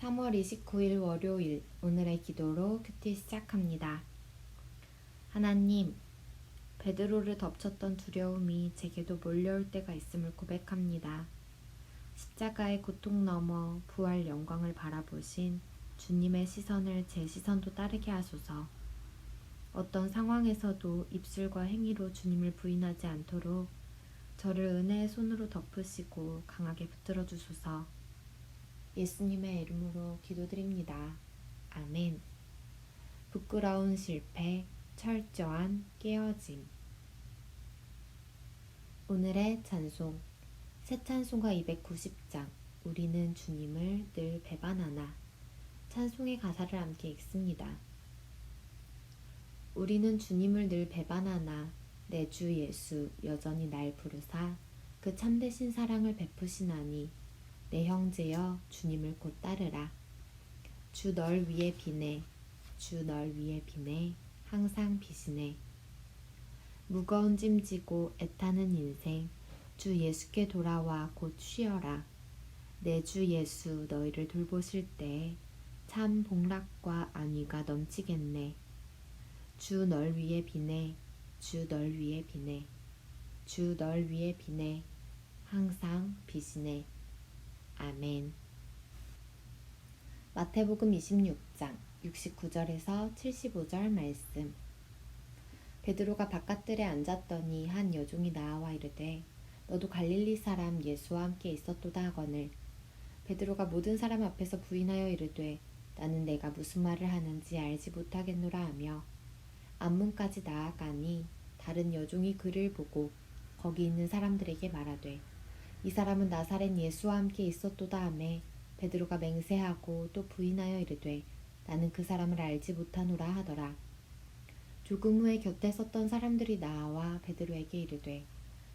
3월 29일 월요일 오늘의 기도로 큐티 시작합니다. 하나님, 베드로를 덮쳤던 두려움이 제게도 몰려올 때가 있음을 고백합니다. 십자가의 고통 너머 부활 영광을 바라보신 주님의 시선을 제 시선도 따르게 하소서. 어떤 상황에서도 입술과 행위로 주님을 부인하지 않도록 저를 은혜의 손으로 덮으시고 강하게 붙들어 주소서. 예수님의 이름으로 기도드립니다. 아멘. 부끄러운 실패, 철저한 깨어짐. 오늘의 찬송, 새 찬송가 290장, 우리는 주님을 늘 배반하나. 찬송의 가사를 함께 읽습니다. 우리는 주님을 늘 배반하나 내 주 예수 여전히 날 부르사 그 참되신 사랑을 베푸시나니 내 형제여 주님을 곧 따르라. 주 널 위해 비네, 주 널 위해 비네, 항상 비시네. 무거운 짐 지고 애타는 인생, 주 예수께 돌아와 곧 쉬어라. 내 주 예수 너희를 돌보실 때 참 복락과 안위가 넘치겠네. 주 널 위해 비네, 주 널 위해 비네, 주 널 위해 비네, 항상 비시네. 아멘. 마태복음 26장 69절에서 75절 말씀. 베드로가 바깥들에 앉았더니 한 여종이 나와 이르되 너도 갈릴리 사람 예수와 함께 있었도다 하거늘. 베드로가 모든 사람 앞에서 부인하여 이르되 나는 내가 무슨 말을 하는지 알지 못하겠노라 하며 앞문까지 나아가니 다른 여종이 그를 보고 거기 있는 사람들에게 말하되 이 사람은 나사렛 예수와 함께 있었도다 하매 베드로가 맹세하고 또 부인하여 이르되 나는 그 사람을 알지 못하노라 하더라. 조금 후에 곁에 섰던 사람들이 나와 베드로에게 이르되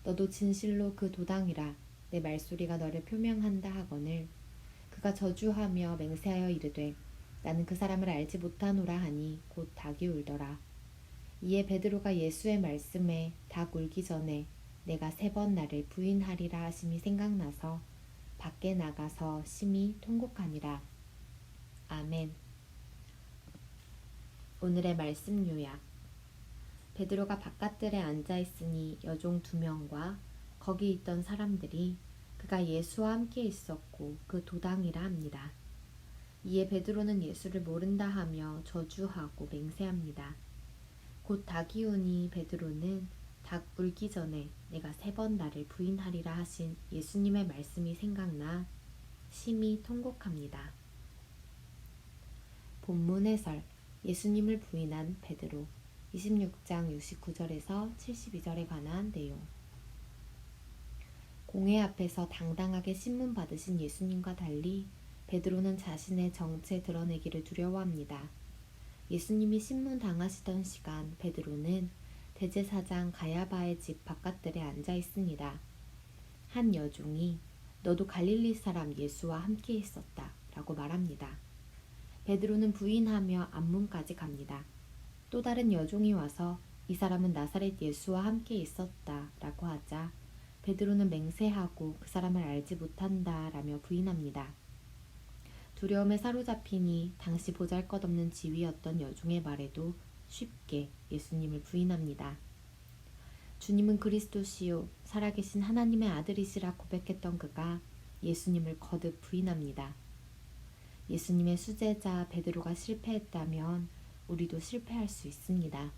너도 진실로 그 도당이라 내 말소리가 너를 표명한다 하거늘. 그가 저주하며 맹세하여 이르되 나는 그 사람을 알지 못하노라 하니 곧 닭이 울더라. 이에 베드로가 예수의 말씀에 닭 울기 전에 내가 3번 나를 부인하리라 하심이 생각나서 밖에 나가서 심히 통곡하니라. 아멘. 오늘의 말씀 요약. 베드로가 바깥들에 앉아있으니 여종 2명과 거기 있던 사람들이 그가 예수와 함께 있었고 그 도당이라 합니다. 이에 베드로는 예수를 모른다 하며 저주하고 맹세합니다. 곧 닭이 우니 베드로는 닭 울기 전에 내가 3번 나를 부인하리라 하신 예수님의 말씀이 생각나 심히 통곡합니다. 본문 해설. 예수님을 부인한 베드로 26장 69절에서 72절에 관한 내용. 공회 앞에서 당당하게 신문 받으신 예수님과 달리 베드로는 자신의 정체 드러내기를 두려워합니다. 예수님이 신문 당하시던 시간 베드로는 대제사장 가야바의 집 바깥들에 앉아 있습니다. 한 여종이 너도 갈릴리 사람 예수와 함께 있었다 라고 말합니다. 베드로는 부인하며 앞문까지 갑니다. 또 다른 여종이 와서 이 사람은 나사렛 예수와 함께 있었다 라고 하자 베드로는 맹세하고 그 사람을 알지 못한다 라며 부인합니다. 두려움에 사로잡히니 당시 보잘것없는 지위였던 여종의 말에도 쉽게 예수님을 부인합니다. 주님은 그리스도시요 살아계신 하나님의 아들이시라 고백했던 그가 예수님을 거듭 부인합니다. 예수님의 수제자 베드로가 실패했다면 우리도 실패할 수 있습니다.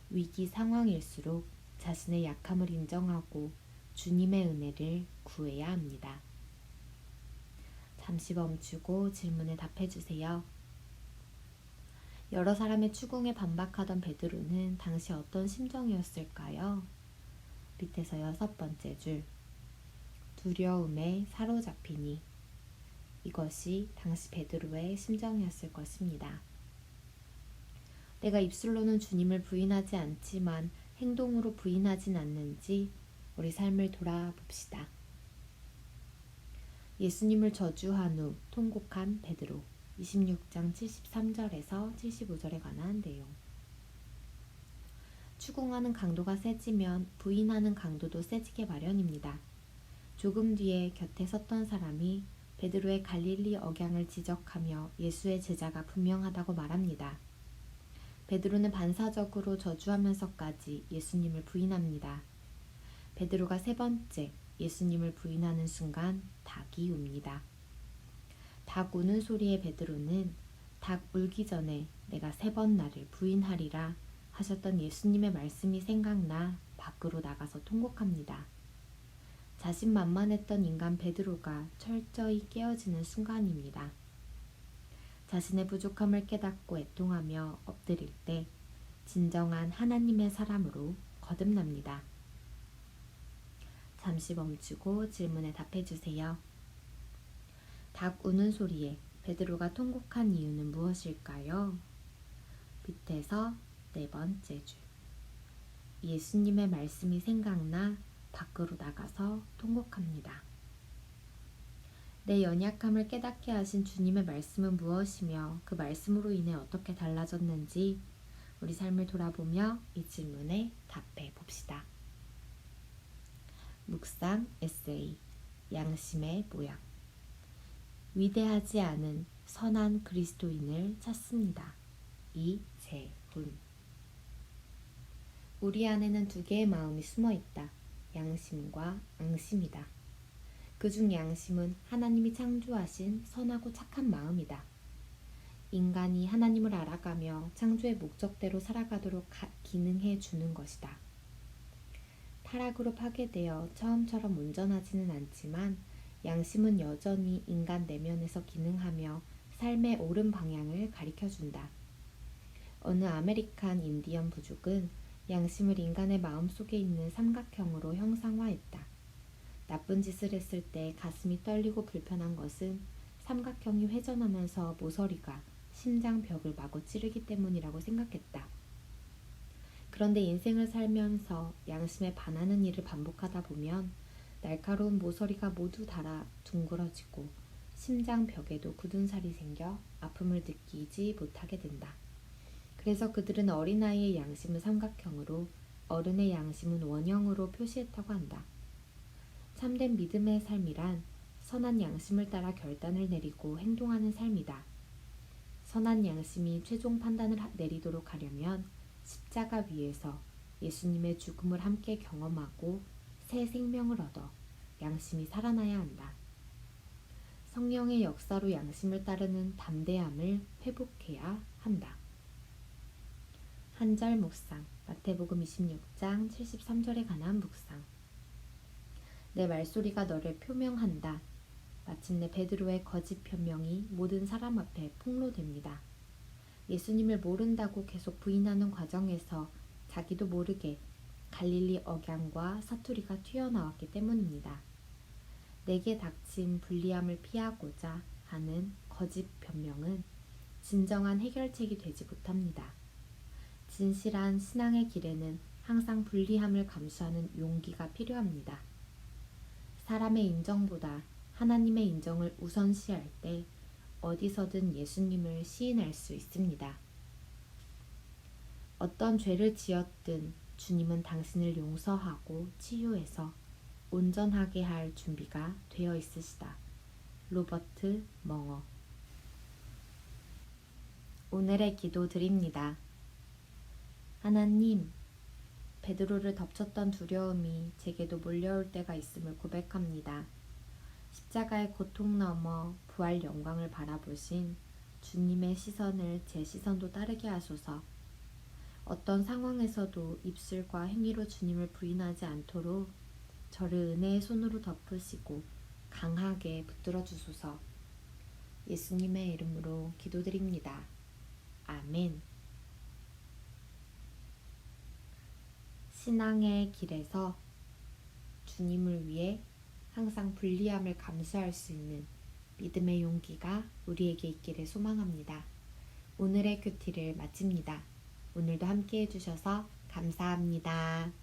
위기 상황일수록 자신의 약함을 인정하고 주님의 은혜를 구해야 합니다. 잠시 멈추고 질문에 답해주세요. 여러 사람의 추궁에 반박하던 베드로는 당시 어떤 심정이었을까요? 밑에서 6번째 줄. 두려움에 사로잡히니. 이것이 당시 베드로의 심정이었을 것입니다. 내가 입술로는 주님을 부인하지 않지만 행동으로 부인하진 않는지 우리 삶을 돌아봅시다. 예수님을 저주한 후 통곡한 베드로 26장 73절에서 75절에 관한 내용. 추궁하는 강도가 세지면 부인하는 강도도 세지게 마련입니다. 조금 뒤에 곁에 섰던 사람이 베드로의 갈릴리 억양을 지적하며 예수의 제자가 분명하다고 말합니다. 베드로는 반사적으로 저주하면서까지 예수님을 부인합니다. 베드로가 세 번째 예수님을 부인하는 순간 닭이 웁니다. 닭 우는 소리에 베드로는 닭 울기 전에 내가 3번 나를 부인하리라 하셨던 예수님의 말씀이 생각나 밖으로 나가서 통곡합니다. 자신만만했던 인간 베드로가 철저히 깨어지는 순간입니다. 자신의 부족함을 깨닫고 애통하며 엎드릴 때 진정한 하나님의 사람으로 거듭납니다. 잠시 멈추고 질문에 답해주세요. 닭 우는 소리에 베드로가 통곡한 이유는 무엇일까요? 밑에서 4번째 줄. 예수님의 말씀이 생각나 밖으로 나가서 통곡합니다. 내 연약함을 깨닫게 하신 주님의 말씀은 무엇이며 그 말씀으로 인해 어떻게 달라졌는지 우리 삶을 돌아보며 이 질문에 답해 봅시다. 묵상 에세이 양심의 모양. 위대하지 않은 선한 그리스도인을 찾습니다. 이재훈. 우리 안에는 2개의 마음이 숨어 있다. 양심과 앙심이다. 그중 양심은 하나님이 창조하신 선하고 착한 마음이다. 인간이 하나님을 알아가며 창조의 목적대로 살아가도록 기능해 주는 것이다. 타락으로 파괴되어 처음처럼 온전하지는 않지만 양심은 여전히 인간 내면에서 기능하며 삶의 옳은 방향을 가리켜준다. 어느 아메리칸 인디언 부족은 양심을 인간의 마음속에 있는 삼각형으로 형상화했다. 나쁜 짓을 했을 때 가슴이 떨리고 불편한 것은 삼각형이 회전하면서 모서리가 심장 벽을 마구 찌르기 때문이라고 생각했다. 그런데 인생을 살면서 양심에 반하는 일을 반복하다 보면 날카로운 모서리가 모두 닳아 둥그러지고 심장 벽에도 굳은 살이 생겨 아픔을 느끼지 못하게 된다. 그래서 그들은 어린아이의 양심을 삼각형으로 어른의 양심은 원형으로 표시했다고 한다. 참된 믿음의 삶이란 선한 양심을 따라 결단을 내리고 행동하는 삶이다. 선한 양심이 최종 판단을 내리도록 하려면 십자가 위에서 예수님의 죽음을 함께 경험하고 새 생명을 얻어 양심이 살아나야 한다. 성령의 역사로 양심을 따르는 담대함을 회복해야 한다. 한절 묵상, 마태복음 26장 73절에 관한 묵상. 내 말소리가 너를 표명한다. 마침내 베드로의 거짓 변명이 모든 사람 앞에 폭로됩니다. 예수님을 모른다고 계속 부인하는 과정에서 자기도 모르게 갈릴리 억양과 사투리가 튀어나왔기 때문입니다. 내게 닥친 불리함을 피하고자 하는 거짓 변명은 진정한 해결책이 되지 못합니다. 진실한 신앙의 길에는 항상 불리함을 감수하는 용기가 필요합니다. 사람의 인정보다 하나님의 인정을 우선시할 때 어디서든 예수님을 시인할 수 있습니다. 어떤 죄를 지었든 주님은 당신을 용서하고 치유해서 온전하게 할 준비가 되어 있으시다. 로버트 멍어. 오늘의 기도 드립니다. 하나님, 베드로를 덮쳤던 두려움이 제게도 몰려올 때가 있음을 고백합니다. 십자가의 고통 넘어 부활 영광을 바라보신 주님의 시선을 제 시선도 따르게 하소서. 어떤 상황에서도 입술과 행위로 주님을 부인하지 않도록 저를 은혜의 손으로 덮으시고 강하게 붙들어 주소서. 예수님의 이름으로 기도드립니다. 아멘. 신앙의 길에서 주님을 위해 항상 불리함을 감수할 수 있는 믿음의 용기가 우리에게 있기를 소망합니다. 오늘의 큐티를 마칩니다. 오늘도 함께 해주셔서 감사합니다.